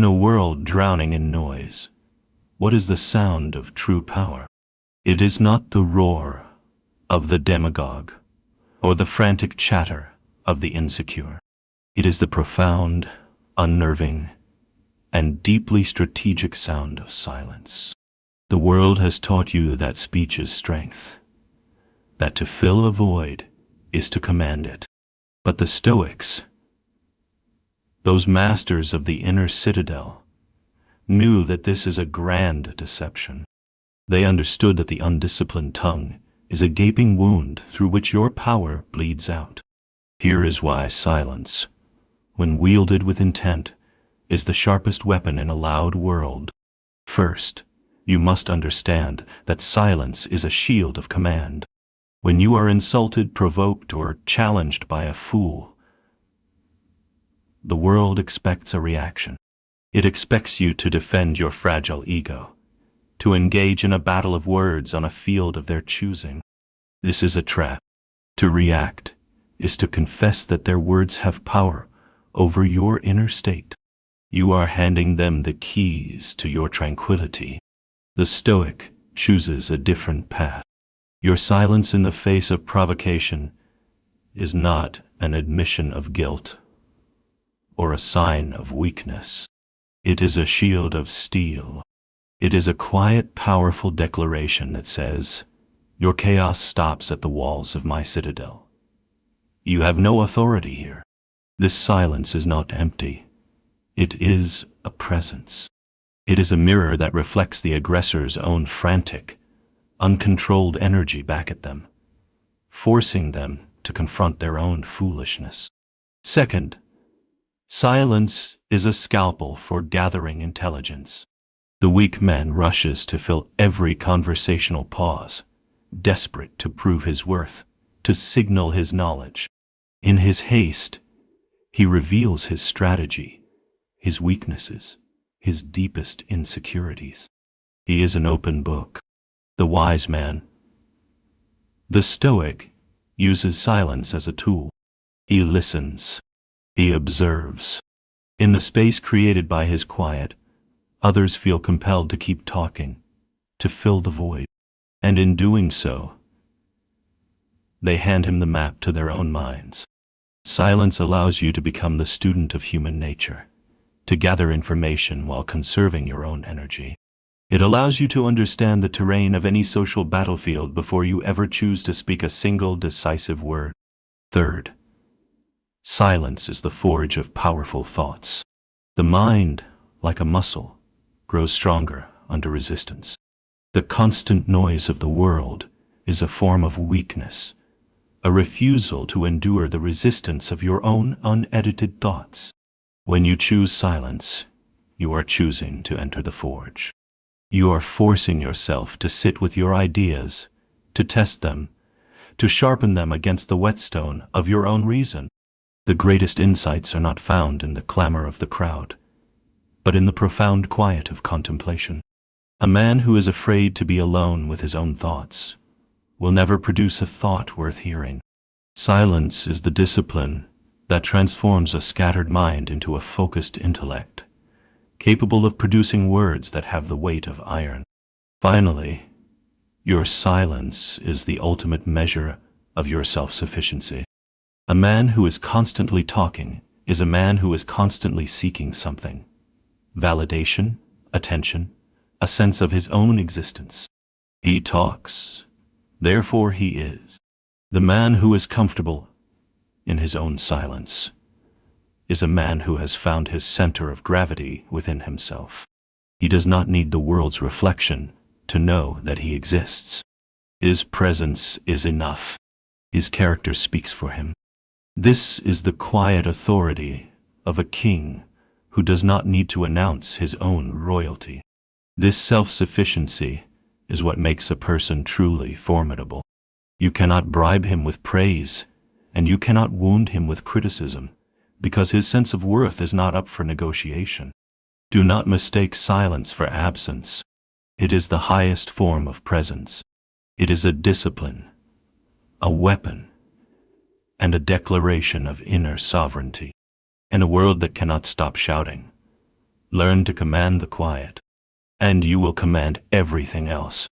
In a world drowning in noise, what is the sound of true power? It is not the roar of the demagogue or the frantic chatter of the insecure. It is the profound, unnerving, and deeply strategic sound of silence. The world has taught you that speech is strength, that to fill a void is to command it. But the Stoics, those masters of the inner citadel, knew that this is a grand deception. They understood that the undisciplined tongue is a gaping wound through which your power bleeds out. Here is why silence, when wielded with intent, is the sharpest weapon in a loud world. First, you must understand that silence is a shield of command. When you are insulted, provoked, or challenged by a fool, the world expects a reaction. It expects you to defend your fragile ego, to engage in a battle of words on a field of their choosing. This is a trap. To react is to confess that their words have power over your inner state. You are handing them the keys to your tranquility. The Stoic chooses a different path. Your silence in the face of provocation is not an admission of guilt or a sign of weakness. It is a shield of steel. It is a quiet, powerful declaration that says, "Your chaos stops at the walls of my citadel. You have no authority here." This silence is not empty. It is a presence. It is a mirror that reflects the aggressor's own frantic, uncontrolled energy back at them, forcing them to confront their own foolishness. Second, silence is a scalpel for gathering intelligence. The weak man rushes to fill every conversational pause, desperate to prove his worth, to signal his knowledge. In his haste, he reveals his strategy, his weaknesses, his deepest insecurities. He is an open book. The wise man, the Stoic, uses silence as a tool. He listens. He observes. In the space created by his quiet, others feel compelled to keep talking, to fill the void. And in doing so, they hand him the map to their own minds. Silence allows you to become the student of human nature, to gather information while conserving your own energy. It allows you to understand the terrain of any social battlefield before you ever choose to speak a single decisive word. Third, silence is the forge of powerful thoughts. The mind, like a muscle, grows stronger under resistance. The constant noise of the world is a form of weakness, a refusal to endure the resistance of your own unedited thoughts. When you choose silence, you are choosing to enter the forge. You are forcing yourself to sit with your ideas, to test them, to sharpen them against the whetstone of your own reason. The greatest insights are not found in the clamor of the crowd, but in the profound quiet of contemplation. A man who is afraid to be alone with his own thoughts will never produce a thought worth hearing. Silence is the discipline that transforms a scattered mind into a focused intellect, capable of producing words that have the weight of iron. Finally, your silence is the ultimate measure of your self-sufficiency. A man who is constantly talking is a man who is constantly seeking something: validation, attention, a sense of his own existence. He talks, therefore he is. The man who is comfortable in his own silence is a man who has found his center of gravity within himself. He does not need the world's reflection to know that he exists. His presence is enough. His character speaks for him. This is the quiet authority of a king who does not need to announce his own royalty. This self-sufficiency is what makes a person truly formidable. You cannot bribe him with praise, and you cannot wound him with criticism, because his sense of worth is not up for negotiation. Do not mistake silence for absence. It is the highest form of presence. It is a discipline, a weapon, and a declaration of inner sovereignty. In a world that cannot stop shouting, Learn to command the quiet, and you will command everything else.